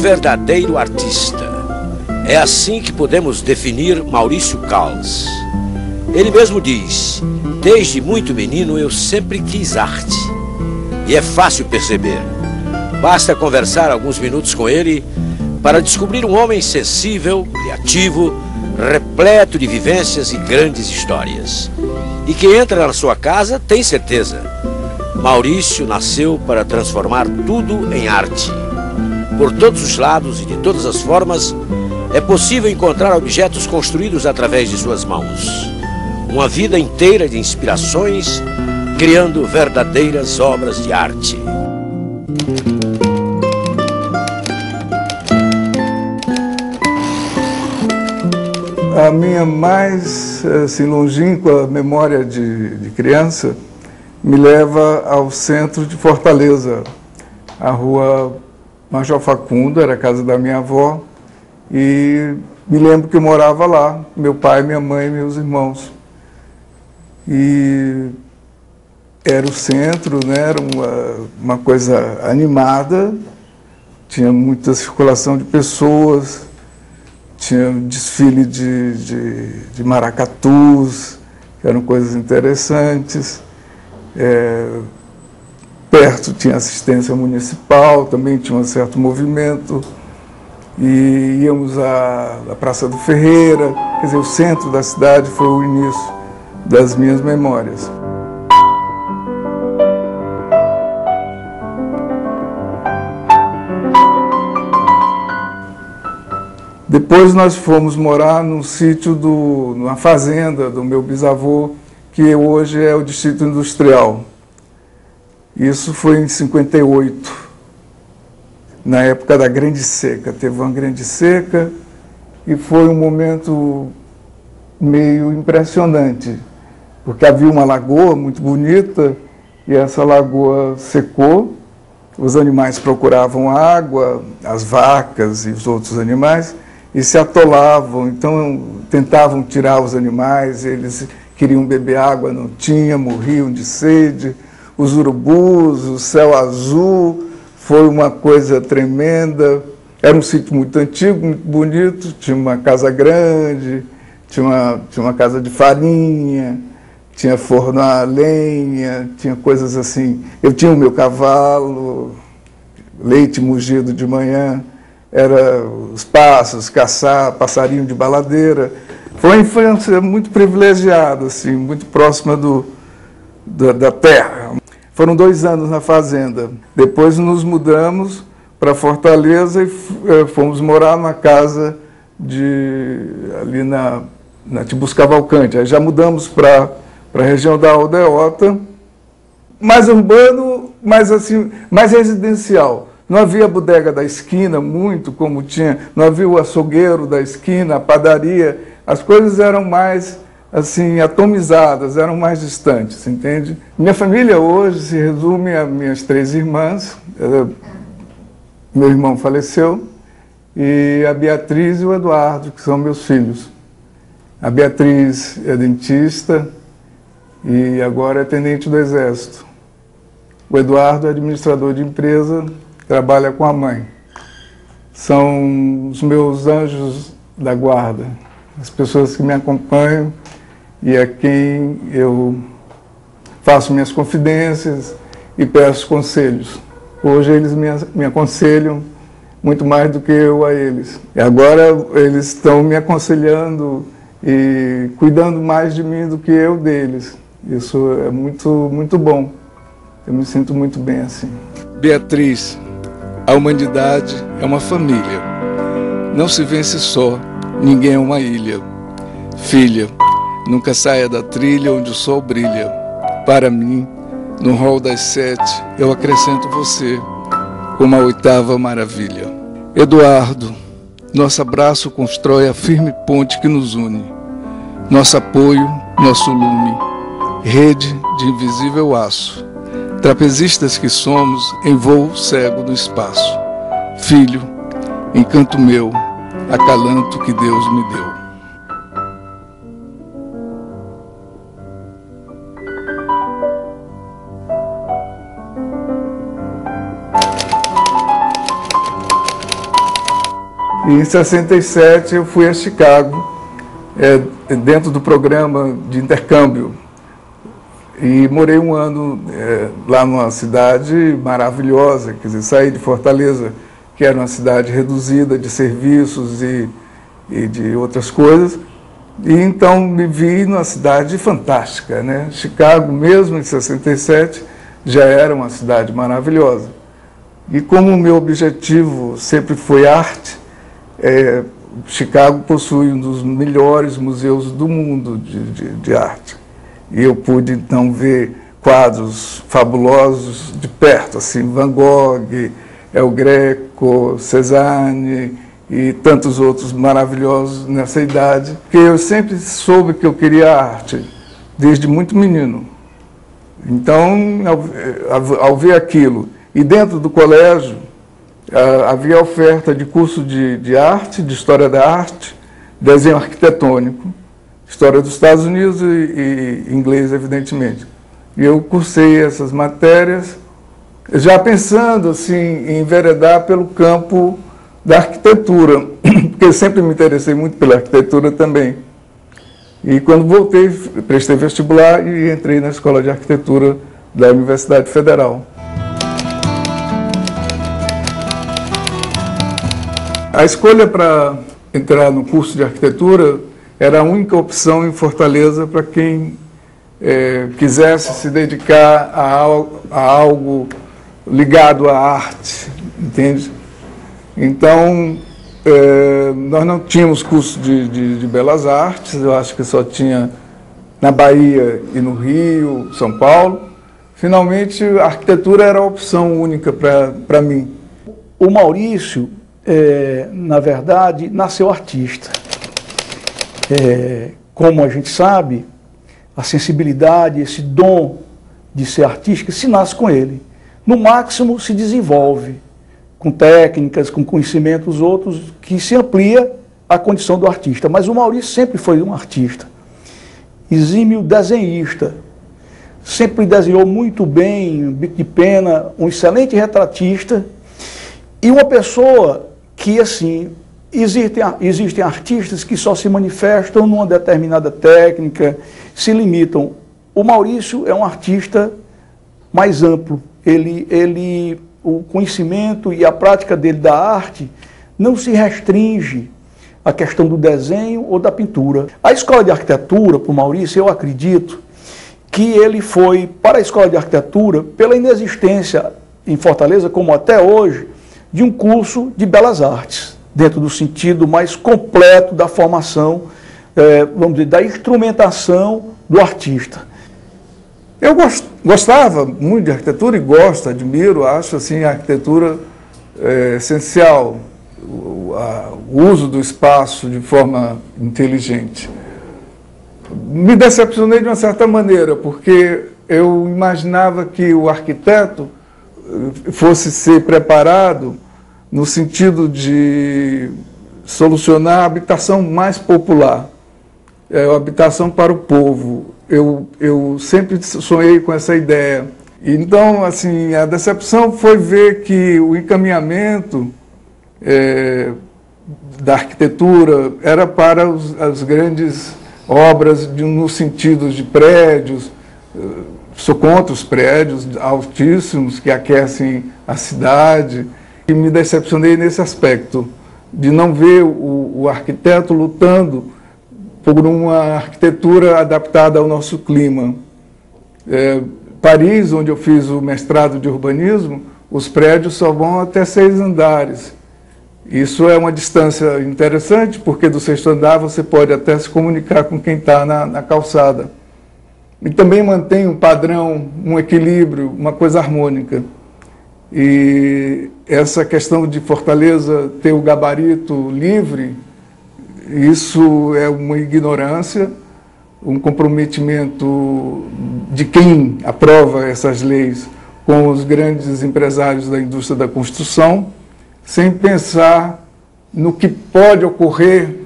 verdadeiro artista. É assim que podemos definir Maurício Calles. Ele mesmo diz: desde muito menino eu sempre quis arte. E é fácil perceber. Basta conversar alguns minutos com ele para descobrir um homem sensível, criativo, repleto de vivências e grandes histórias. E quem entra na sua casa tem certeza. Maurício nasceu para transformar tudo em arte. Por todos os lados e de todas as formas, é possível encontrar objetos construídos através de suas mãos. Uma vida inteira de inspirações, criando verdadeiras obras de arte. A minha mais assim, longínqua memória de criança me leva ao centro de Fortaleza, a rua Major Facundo, era a casa da minha avó, e me lembro que eu morava lá, meu pai, minha mãe e meus irmãos. E era o centro, né? Era uma coisa animada, tinha muita circulação de pessoas, tinha desfile de maracatus, que eram coisas interessantes. Perto tinha assistência municipal, também tinha um certo movimento. E íamos à Praça do Ferreira, quer dizer, o centro da cidade foi o início das minhas memórias. Depois nós fomos morar num sítio, numa fazenda do meu bisavô, que hoje é o Distrito Industrial. Isso foi em 58, na época da Grande Seca. Teve uma Grande Seca e foi um momento meio impressionante, porque havia uma lagoa muito bonita e essa lagoa secou, os animais procuravam água, as vacas e os outros animais, e se atolavam, então tentavam tirar os animais, eles queriam beber água, não tinha, morriam de sede, os urubus, o céu azul, foi uma coisa tremenda. Era um sítio muito antigo, muito bonito, tinha uma casa grande, tinha uma casa de farinha, tinha forno a lenha, tinha coisas assim. Eu tinha o meu cavalo, leite mugido de manhã, era os pássaros, caçar, passarinho de baladeira. Foi uma infância muito privilegiada, assim, muito próxima da terra. Foram 2 anos na fazenda. Depois nos mudamos para Fortaleza e fomos morar numa casa ali na Tibus Cavalcante. Aí já mudamos para a região da Aldeota, mais urbano, mais assim, mais residencial. Não havia a bodega da esquina muito como tinha, não havia o açougueiro da esquina, a padaria. As coisas eram mais assim atomizadas, eram mais distantes, entende? Minha família hoje se resume a minhas 3 irmãs. Meu irmão faleceu, e a Beatriz e o Eduardo, que são meus filhos. A Beatriz é dentista e agora é tenente do Exército. O Eduardo é administrador de empresa, trabalha com a mãe. São os meus anjos da guarda, as pessoas que me acompanham e a quem eu faço minhas confidências e peço conselhos. Hoje eles me aconselham muito mais do que eu a eles. E agora eles estão me aconselhando e cuidando mais de mim do que eu deles. Isso é muito, muito bom. Eu me sinto muito bem assim. Beatriz, a humanidade é uma família. Não se vence só, ninguém é uma ilha. Filha, nunca saia da trilha onde o sol brilha. Para mim, no rol das 7, eu acrescento você como a 8ª maravilha. Eduardo, nosso abraço constrói a firme ponte que nos une. Nosso apoio, nosso lume, rede de invisível aço. Trapezistas que somos em voo cego no espaço. Filho, encanto meu, acalanto que Deus me deu. E em 67 eu fui a Chicago, dentro do programa de intercâmbio. E morei um ano lá numa cidade maravilhosa, quer dizer, saí de Fortaleza, que era uma cidade reduzida de serviços e de outras coisas, e então me vi numa cidade fantástica, né? Chicago, mesmo em 67, já era uma cidade maravilhosa. E como o meu objetivo sempre foi arte, Chicago possui um dos melhores museus do mundo de arte. E eu pude, então, ver quadros fabulosos de perto, assim, Van Gogh, El Greco, Cézanne e tantos outros maravilhosos nessa idade, que eu sempre soube que eu queria arte, desde muito menino. Então, ao ver aquilo, e dentro do colégio, havia oferta de curso de arte, de história da arte, desenho arquitetônico, história dos Estados Unidos e inglês, evidentemente. E eu cursei essas matérias, já pensando assim, em enveredar pelo campo da arquitetura, porque eu sempre me interessei muito pela arquitetura também. E quando voltei, prestei vestibular e entrei na Escola de Arquitetura da Universidade Federal. A escolha para entrar no curso de arquitetura era a única opção em Fortaleza para quem quisesse se dedicar a algo ligado à arte, entende? Então, nós não tínhamos curso de Belas Artes, eu acho que só tinha na Bahia e no Rio, São Paulo. Finalmente, a arquitetura era a opção única para mim. O Maurício, na verdade, nasceu artista. Como a gente sabe, a sensibilidade, esse dom de ser artístico, se nasce com ele. No máximo, se desenvolve com técnicas, com conhecimentos outros, que se amplia a condição do artista. Mas o Maurício sempre foi um artista, exímio desenhista, sempre desenhou muito bem, bico de pena, um excelente retratista e uma pessoa que, assim, existem artistas que só se manifestam numa determinada técnica, se limitam. O Maurício é um artista mais amplo. O conhecimento e a prática dele da arte não se restringe à questão do desenho ou da pintura. A Escola de Arquitetura, para o Maurício, eu acredito que ele foi para a Escola de Arquitetura pela inexistência em Fortaleza, como até hoje, de um curso de Belas Artes, dentro do sentido mais completo da formação, vamos dizer, da instrumentação do artista. Eu gostava muito de arquitetura e gosto, admiro, acho assim, a arquitetura essencial, o uso do espaço de forma inteligente. Me decepcionei de uma certa maneira, porque eu imaginava que o arquiteto fosse ser preparado no sentido de solucionar a habitação mais popular, a habitação para o povo. Eu sempre sonhei com essa ideia. Então, assim, a decepção foi ver que o encaminhamento da arquitetura era para as grandes obras no sentido de prédios. Sou contra os prédios altíssimos que aquecem a cidade. E me decepcionei nesse aspecto, de não ver o arquiteto lutando por uma arquitetura adaptada ao nosso clima. Paris, onde eu fiz o mestrado de urbanismo, os prédios só vão até 6 andares. Isso é uma distância interessante, porque do 6º andar você pode até se comunicar com quem está na calçada. E também mantém um padrão, um equilíbrio, uma coisa harmônica. E essa questão de Fortaleza ter o gabarito livre, isso é uma ignorância, um comprometimento de quem aprova essas leis com os grandes empresários da indústria da construção, sem pensar no que pode ocorrer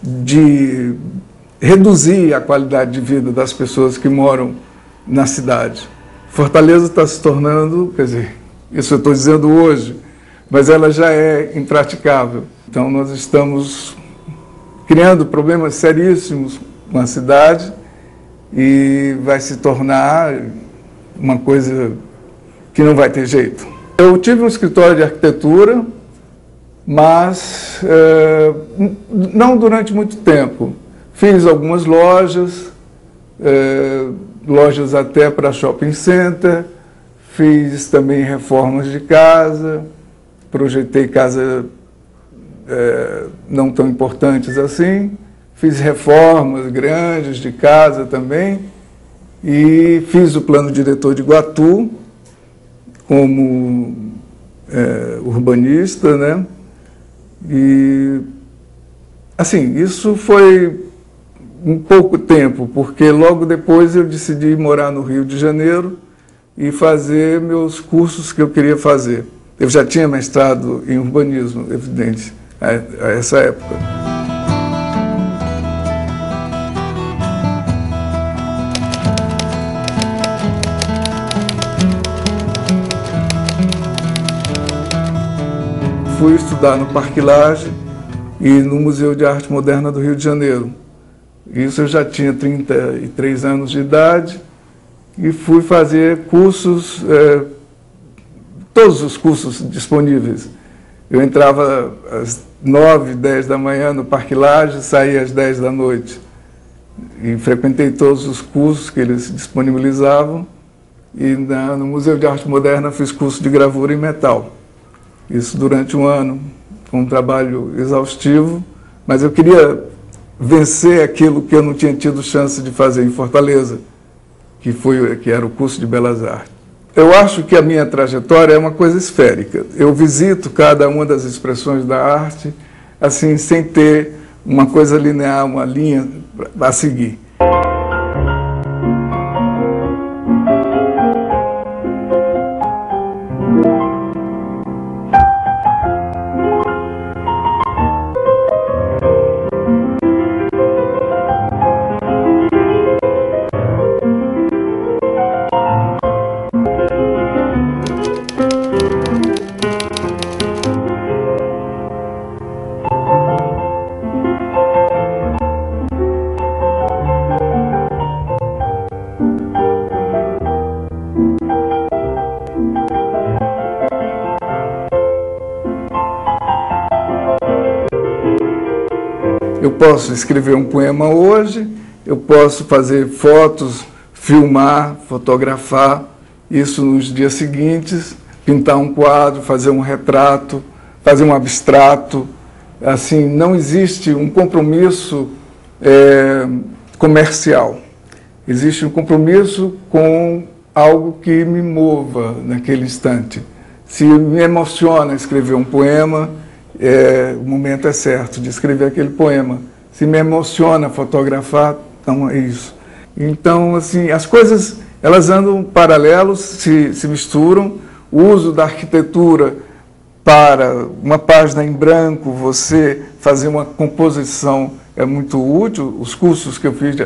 de reduzir a qualidade de vida das pessoas que moram na cidade. Fortaleza está se tornando, quer dizer, isso eu estou dizendo hoje, mas ela já é impraticável. Então nós estamos criando problemas seríssimos na cidade e vai se tornar uma coisa que não vai ter jeito. Eu tive um escritório de arquitetura, mas não durante muito tempo. Fiz algumas lojas, lojas até para shopping center, fiz também reformas de casa, projetei casa não tão importantes assim, fiz reformas grandes de casa também, e fiz o plano diretor de Iguatu como urbanista, né? E, assim, isso foi um pouco tempo, porque logo depois eu decidi morar no Rio de Janeiro e fazer meus cursos que eu queria fazer. Eu já tinha mestrado em urbanismo, evidente, a essa época. Fui estudar no Parque Lage e no Museu de Arte Moderna do Rio de Janeiro. Isso eu já tinha 33 anos de idade e fui fazer cursos, todos os cursos disponíveis. Eu entrava às 9, 10 da manhã no Parque Lage e saía às 10 da noite. E frequentei todos os cursos que eles disponibilizavam e no Museu de Arte Moderna fiz curso de gravura em metal. Isso durante um ano, um trabalho exaustivo, mas eu queria vencer aquilo que eu não tinha tido chance de fazer em Fortaleza, que era o curso de Belas Artes. Eu acho que a minha trajetória é uma coisa esférica. Eu visito cada uma das expressões da arte, assim, sem ter uma coisa linear, uma linha a seguir. Eu posso escrever um poema hoje, eu posso fazer fotos, filmar, fotografar, isso nos dias seguintes, pintar um quadro, fazer um retrato, fazer um abstrato. Assim, não existe um compromisso comercial. Existe um compromisso com algo que me mova naquele instante. Se me emociona escrever um poema, o momento é certo de escrever aquele poema. Se me emociona fotografar, então é isso. Então, assim, as coisas, elas andam paralelos, se misturam. O uso da arquitetura para uma página em branco, você fazer uma composição é muito útil. Os cursos que eu fiz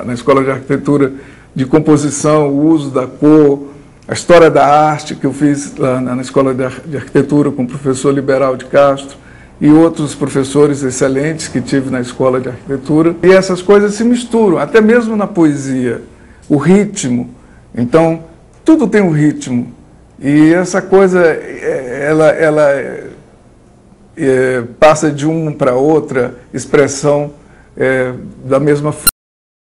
na Escola de Arquitetura de composição, o uso da cor, a história da arte que eu fiz lá na Escola de Arquitetura com o professor Liberal de Castro e outros professores excelentes que tive na Escola de Arquitetura. E essas coisas se misturam, até mesmo na poesia, o ritmo. Então, tudo tem um ritmo. E essa coisa, ela passa de uma para outra expressão da mesma forma.